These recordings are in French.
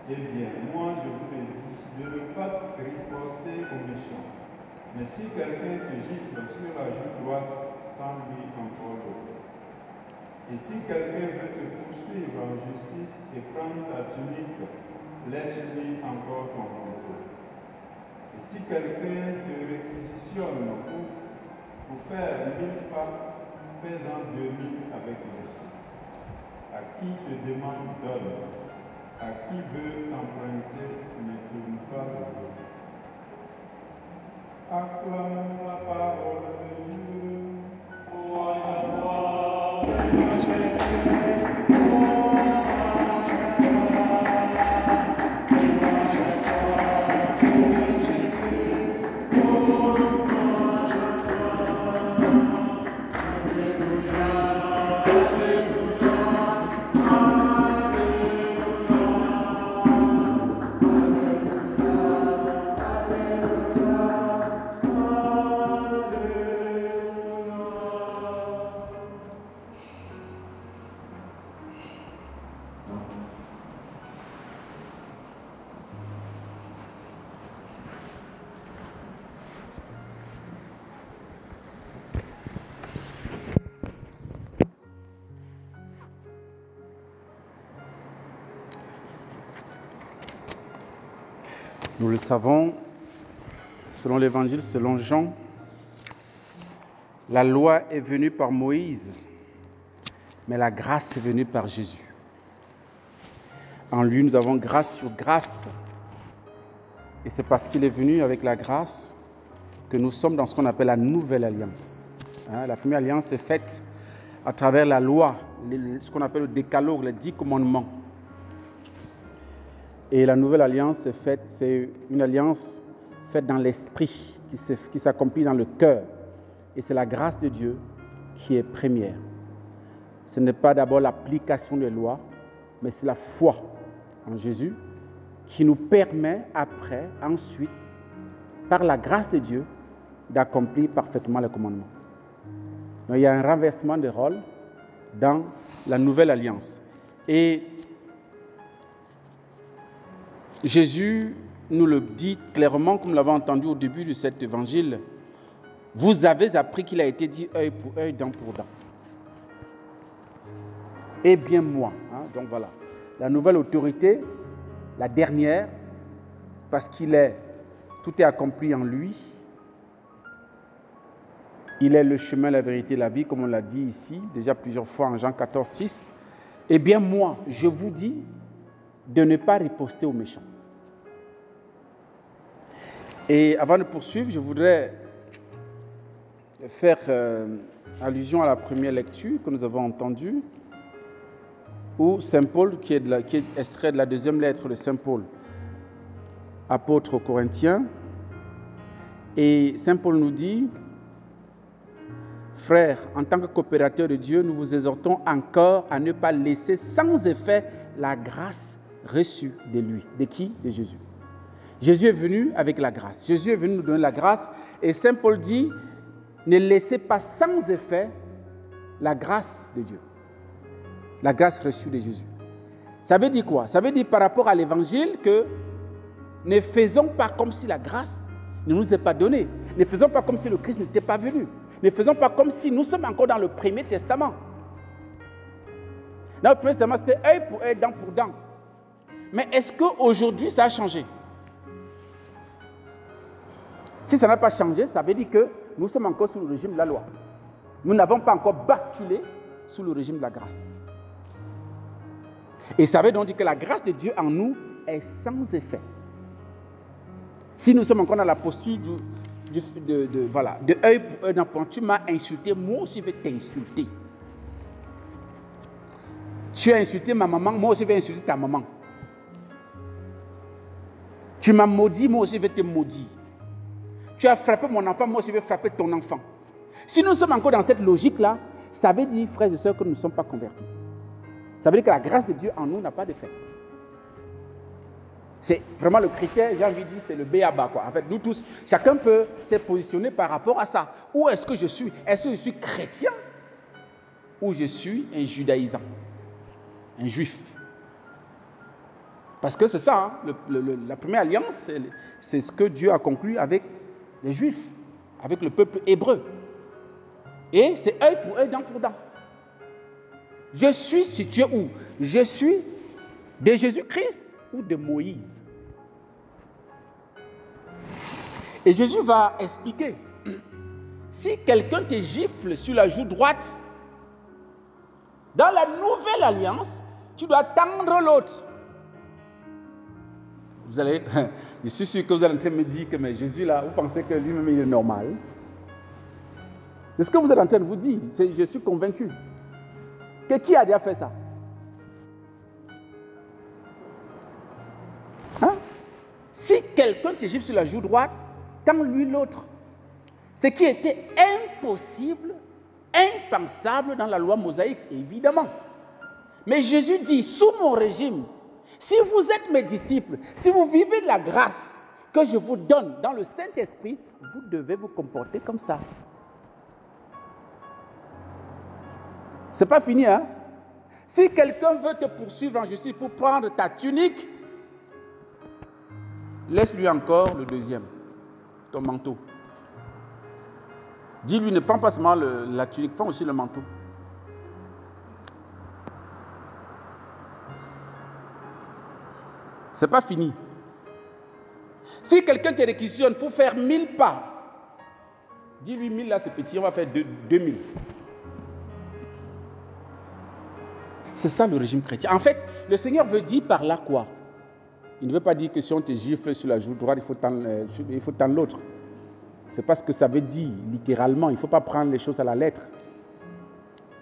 Eh bien, moi je vous le dis, de ne pas riposter aux méchants. Mais si quelqu'un te gifle sur la joue droite, tends-lui encore l'autre. Et si quelqu'un veut te poursuivre en justice et prendre ta tunique, laisse-lui encore ton manteau. Et si quelqu'un te réquisitionne pour faire 1000 pas, fais-en 2000 avec merci. À qui te demande, donne. À qui veut t'emprunter, ne tourne pas le dos. Acclamons la parole de Dieu. Gloire à toi, Seigneur Jésus. Gloire à toi, Seigneur Jésus. Gloire à toi. Alléluia, alléluia, Nous le savons, selon l'Évangile, selon Jean, la loi est venue par Moïse, mais la grâce est venue par Jésus. En lui, nous avons grâce sur grâce. Et c'est parce qu'il est venu avec la grâce que nous sommes dans ce qu'on appelle la nouvelle alliance. La première alliance est faite à travers la loi, ce qu'on appelle le décalogue, les 10 commandements. Et la nouvelle alliance c'est une alliance faite dans l'esprit, qui s'accomplit dans le cœur. Et c'est la grâce de Dieu qui est première. Ce n'est pas d'abord l'application des lois, mais c'est la foi en Jésus qui nous permet ensuite, par la grâce de Dieu, d'accomplir parfaitement les commandements. Donc, il y a un renversement de rôle dans la nouvelle alliance. Et Jésus nous le dit clairement, comme nous l'avons entendu au début de cet évangile. Vous avez appris qu'il a été dit œil pour œil, dent pour dent. Et bien moi. Donc voilà. La nouvelle autorité, la dernière, parce tout est accompli en lui. Il est le chemin, la vérité, la vie, comme on l'a dit ici, déjà plusieurs fois en Jean 14, 6. Eh bien moi, je vous dis de ne pas riposter aux méchants. Et avant de poursuivre, je voudrais faire allusion à la première lecture que nous avons entendue, où Saint Paul, qui est extrait de la deuxième lettre de Saint Paul, apôtre aux Corinthiens, et Saint Paul nous dit: frères, en tant que coopérateurs de Dieu, nous vous exhortons encore à ne pas laisser sans effet la grâce reçue de lui. De qui? De Jésus. Jésus est venu avec la grâce. Jésus est venu nous donner la grâce. Et Saint Paul dit: ne laissez pas sans effet la grâce de Dieu. La grâce reçue de Jésus. Ça veut dire quoi? Ça veut dire par rapport à l'évangile que ne faisons pas comme si la grâce ne nous est pas donnée. Ne faisons pas comme si le Christ n'était pas venu. Ne faisons pas comme si nous sommes encore dans le premier testament. Dans le premier testament, c'était œil pour œil, dent pour dent. Mais est-ce qu'aujourd'hui, ça a changé? Si ça n'a pas changé, ça veut dire que nous sommes encore sous le régime de la loi. Nous n'avons pas encore basculé sous le régime de la grâce. Et ça veut donc dire que la grâce de Dieu en nous est sans effet. Si nous sommes encore dans la posture voilà, de œil pour œil, dent. Tu m'as insulté, moi aussi je vais t'insulter. Tu as insulté ma maman, moi aussi je vais insulter ta maman. Tu m'as maudit, moi aussi je vais te maudire. Tu as frappé mon enfant, moi aussi je vais frapper ton enfant. Si nous sommes encore dans cette logique-là, ça veut dire, frères et sœurs, que nous ne sommes pas convertis. Ça veut dire que la grâce de Dieu en nous n'a pas d'effet. C'est vraiment le critère, j'ai envie de dire, c'est le b.a.-ba, quoi. En fait, nous tous, chacun peut se positionner par rapport à ça. Où est-ce que je suis? Est-ce que je suis chrétien ou je suis un judaïsant, un juif? Parce que c'est ça, hein, la première alliance, c'est ce que Dieu a conclu avec les Juifs, avec le peuple hébreu. Et c'est œil pour œil, dent pour dent. Je suis situé où? Je suis de Jésus-Christ ou de Moïse. Et Jésus va expliquer. Si quelqu'un te gifle sur la joue droite, dans la nouvelle alliance, tu dois tendre l'autre. Vous allez, je suis sûr que vous allez en train de me dire que mais Jésus là, vous pensez que lui-même il est normal? C'est ce que vous êtes en train de vous dire. Je suis convaincu. Que qui a déjà fait ça? Hein? Si quelqu'un te gifle sur la joue droite, tends-lui l'autre. Ce qui était impossible, impensable dans la loi mosaïque, évidemment. Mais Jésus dit, sous mon régime, si vous êtes mes disciples, si vous vivez la grâce que je vous donne dans le Saint-Esprit, vous devez vous comporter comme ça. C'est pas fini, hein? Si quelqu'un veut te poursuivre en justice pour prendre ta tunique, laisse-lui encore le deuxième, ton manteau. Dis-lui, ne prends pas seulement la tunique, prends aussi le manteau. C'est pas fini. Si quelqu'un te réquisitionne pour faire 1000 pas, dis-lui 1000 là c'est petit, on va faire 2000. C'est ça le régime chrétien. En fait, le Seigneur veut dire par là quoi? Il ne veut pas dire que si on te gifle sur la joue droite, il faut tendre l'autre. C'est pas ce que ça veut dire littéralement. Il ne faut pas prendre les choses à la lettre.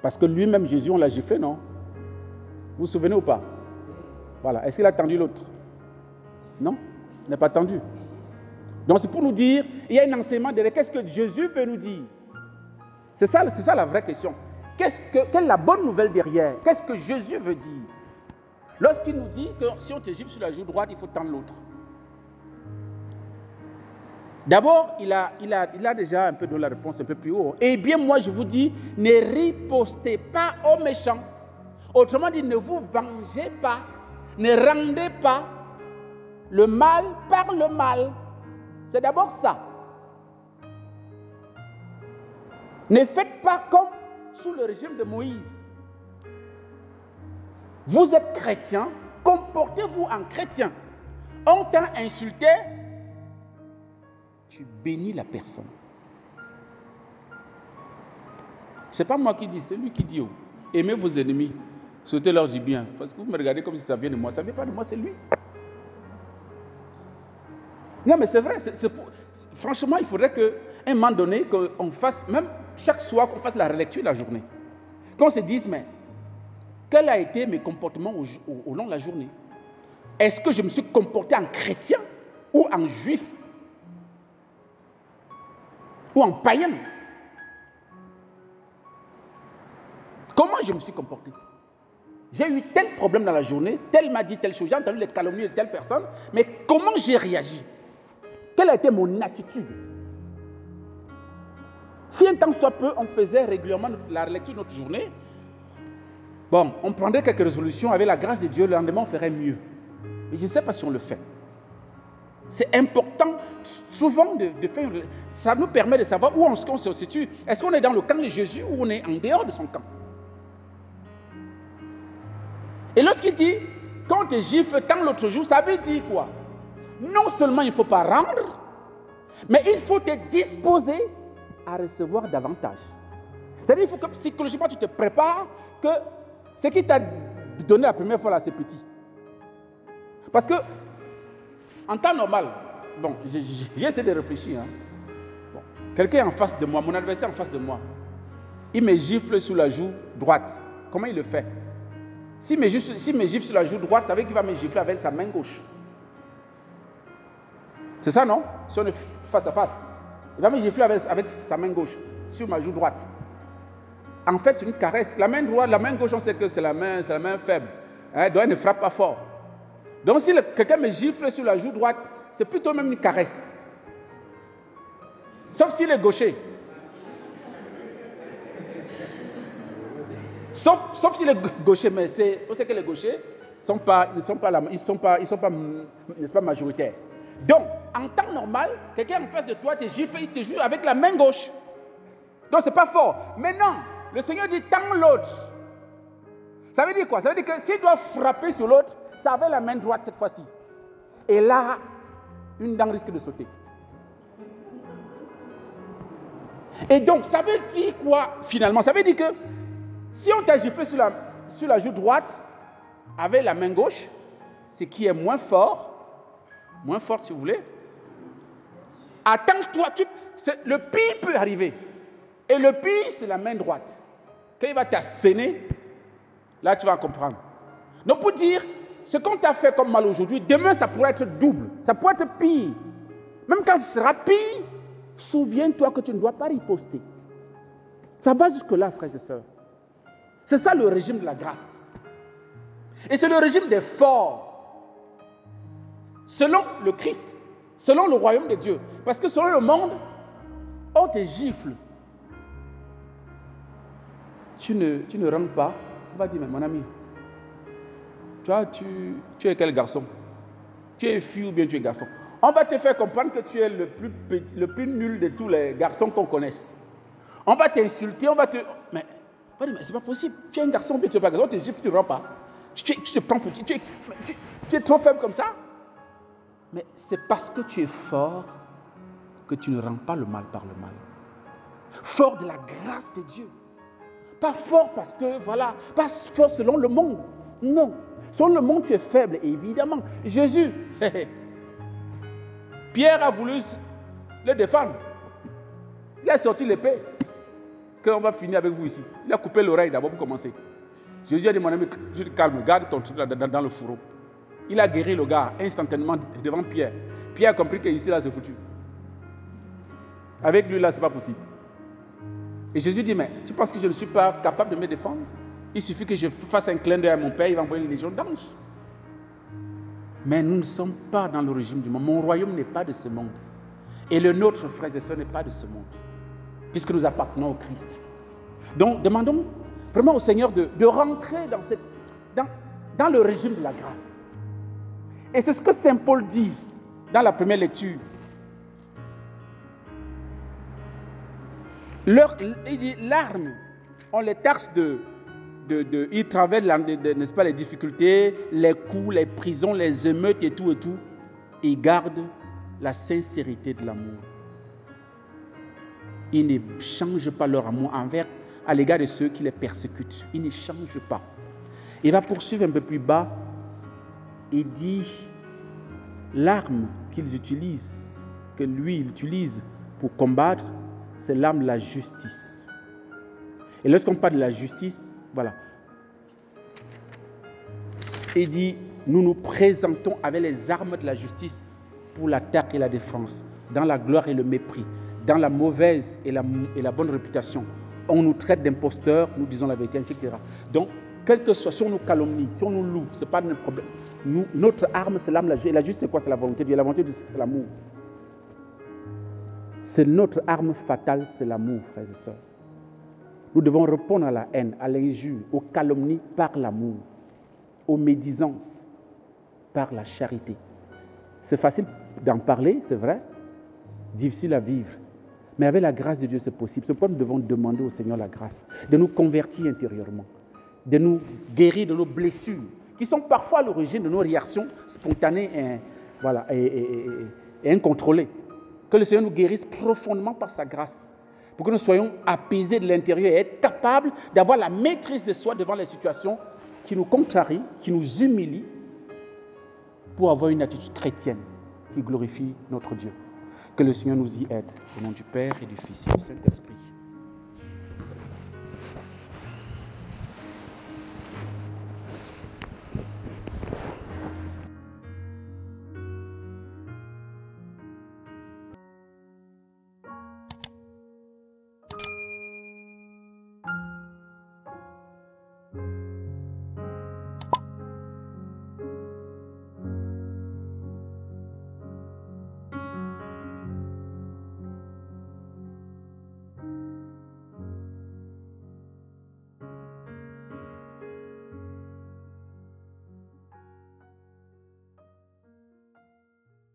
Parce que lui-même, Jésus, on l'a giflé, non? Vous vous souvenez ou pas? Voilà. Est-ce qu'il a tendu l'autre? Non, il n'a pas tendu. Donc c'est pour nous dire, il y a un enseignement derrière. Qu'est-ce que Jésus veut nous dire? C'est ça la vraie question. Quelle est la bonne nouvelle derrière? Qu'est-ce que Jésus veut dire? Lorsqu'il nous dit que si on te gifle sur la joue droite, il faut tendre l'autre. D'abord, il a déjà un peu donné la réponse un peu plus haut. Eh bien, moi, je vous dis, ne ripostez pas aux méchants. Autrement dit, ne vous vengez pas. Ne rendez pas le mal par le mal. C'est d'abord ça. Ne faites pas comme sous le régime de Moïse. Vous êtes chrétien, comportez-vous en chrétien. On t'a insulté, tu bénis la personne. Ce n'est pas moi qui dis, c'est lui qui dit. Aimez vos ennemis, souhaitez-leur du bien. Parce que vous me regardez comme si ça vient de moi. Ça ne vient pas de moi, c'est lui. Non, mais c'est vrai. Franchement, il faudrait qu'à un moment donné, qu'on fasse, même chaque soir, qu'on fasse la relecture de la journée. Qu'on se dise, mais quels ont été mes comportements au long de la journée? Est-ce que je me suis comporté en chrétien ou en juif? Ou en païen? Comment je me suis comporté? J'ai eu tel problème dans la journée, tel m'a dit telle chose, j'ai entendu les calomnies de telle personne, mais comment j'ai réagi? Quelle a été mon attitude? Si un temps soit peu, on faisait régulièrement la lecture de notre journée, bon, on prendrait quelques résolutions, avec la grâce de Dieu, le lendemain on ferait mieux. Mais je ne sais pas si on le fait. C'est important, souvent, de faire. Ça nous permet de savoir où on se situe. Est-ce qu'on est dans le camp de Jésus ou on est en dehors de son camp? Et lorsqu'il dit, quand tu gifles tant l'autre jour, ça veut dire quoi? Non seulement il ne faut pas rendre, mais il faut te disposer à recevoir davantage. C'est-à-dire qu'il faut que psychologiquement tu te prépares que ce qui t'a donné la première fois là, c'est petit. Parce que, en temps normal, bon, j'ai essayé de réfléchir. Hein. Quelqu'un est en face de moi, mon adversaire en face de moi. Il me gifle sur la joue droite. Comment il le fait? S'il me gifle sur la joue droite, ça veut dire qu'il va me gifler avec sa main gauche. C'est ça, non? Si on est face à face. Il va me gifler avec sa main gauche sur ma joue droite. En fait, c'est une caresse. La main droite, la main gauche, on sait que c'est la main faible. Donc elle ne frappe pas fort. Donc si quelqu'un me gifle sur la joue droite, c'est plutôt même une caresse. Sauf s'il est gaucher. Sauf s'il est gaucher, mais on sait que les gauchers ne sont pas majoritaires. Donc, en temps normal, quelqu'un en face de toi te gifle, il te gifle avec la main gauche. Donc, c'est pas fort. Maintenant, le Seigneur dit, tends l'autre. Ça veut dire quoi? Ça veut dire que s'il doit frapper sur l'autre, c'est avec la main droite cette fois-ci. Et là, une dent risque de sauter. Et donc, ça veut dire quoi finalement? Ça veut dire que si on t'a giflé sur la joue droite, avec la main gauche, ce qui est moins fort si vous voulez, attends-toi, le pire peut arriver. Et le pire, c'est la main droite. Quand il va t'asséner, là tu vas comprendre. Donc pour dire, ce qu'on t'a fait comme mal aujourd'hui, demain ça pourrait être double, ça pourrait être pire. Même quand ce sera pire, souviens-toi que tu ne dois pas riposter. Ça va jusque-là, frères et sœurs. C'est ça le régime de la grâce. Et c'est le régime des forts. Selon le Christ, selon le royaume de Dieu. Parce que selon le monde, on te gifle. Tu ne rentres pas. On va dire, mais mon ami, tu es quel garçon? Tu es fille ou bien tu es garçon? On va te faire comprendre que tu es le plus nul de tous les garçons qu'on connaisse. On va t'insulter, Mais c'est pas possible. Tu es un garçon ou bien tu n'es pas un garçon. On te gifle, tu ne rentres pas. Tu te prends pour tu es trop faible comme ça. Mais c'est parce que tu es fort que tu ne rends pas le mal par le mal. Fort de la grâce de Dieu. Pas fort parce que, pas fort selon le monde. Non. Selon le monde, tu es faible, évidemment. Jésus, Pierre a voulu le défendre. Il a sorti l'épée. Quand on va finir avec vous ici. Il a coupé l'oreille d'abord pour commencer. Jésus a dit, mon ami, je te calme, garde ton truc dans le fourreau. Il a guéri le gars instantanément devant Pierre. Pierre a compris qu'ici, là, c'est foutu. Avec lui, là, c'est pas possible. Et Jésus dit, mais tu penses que je ne suis pas capable de me défendre? Il suffit que je fasse un clin d'œil à mon Père, il va envoyer une légion d'anges. Mais nous ne sommes pas dans le régime du monde. Mon royaume n'est pas de ce monde. Et le nôtre, frères et sœurs, n'est pas de ce monde. Puisque nous appartenons au Christ. Donc, demandons vraiment au Seigneur de rentrer dans le régime de la grâce. Et c'est ce que Saint Paul dit dans la première lecture. Il dit, l'arme, on les taxe ils traversent, n'est-ce pas, les difficultés, les coups, les prisons, les émeutes et tout. Ils gardent la sincérité de l'amour. Ils ne changent pas leur amour à l'égard de ceux qui les persécutent. Ils ne changent pas. Il va poursuivre un peu plus bas. Il dit, l'arme qu'ils utilisent, que lui il utilise pour combattre, c'est l'arme de la justice. Et lorsqu'on parle de la justice, voilà. Il dit, nous nous présentons avec les armes de la justice pour l'attaque et la défense, dans la gloire et le mépris, dans la mauvaise et la bonne réputation. On nous traite d'imposteurs, nous disons la vérité, etc. Donc, quel que soit, si on nous calomnie, si on nous loue, ce n'est pas notre problème. Notre arme, c'est l'arme de la justice. Et la justice, c'est quoi? C'est la volonté de Dieu. La volonté de Dieu, c'est l'amour. C'est notre arme fatale, c'est l'amour, frères et sœurs. Nous devons répondre à la haine, à l'injure, aux calomnies par l'amour, aux médisances par la charité. C'est facile d'en parler, c'est vrai, difficile à vivre. Mais avec la grâce de Dieu, c'est possible. C'est pourquoi nous devons demander au Seigneur la grâce de nous convertir intérieurement, de nous guérir de nos blessures, qui sont parfois à l'origine de nos réactions spontanées et incontrôlées. Que le Seigneur nous guérisse profondément par sa grâce, pour que nous soyons apaisés de l'intérieur et être capables d'avoir la maîtrise de soi devant les situations qui nous contrarient, qui nous humilient, pour avoir une attitude chrétienne qui glorifie notre Dieu. Que le Seigneur nous y aide. Au nom du Père et du Fils et du Saint-Esprit.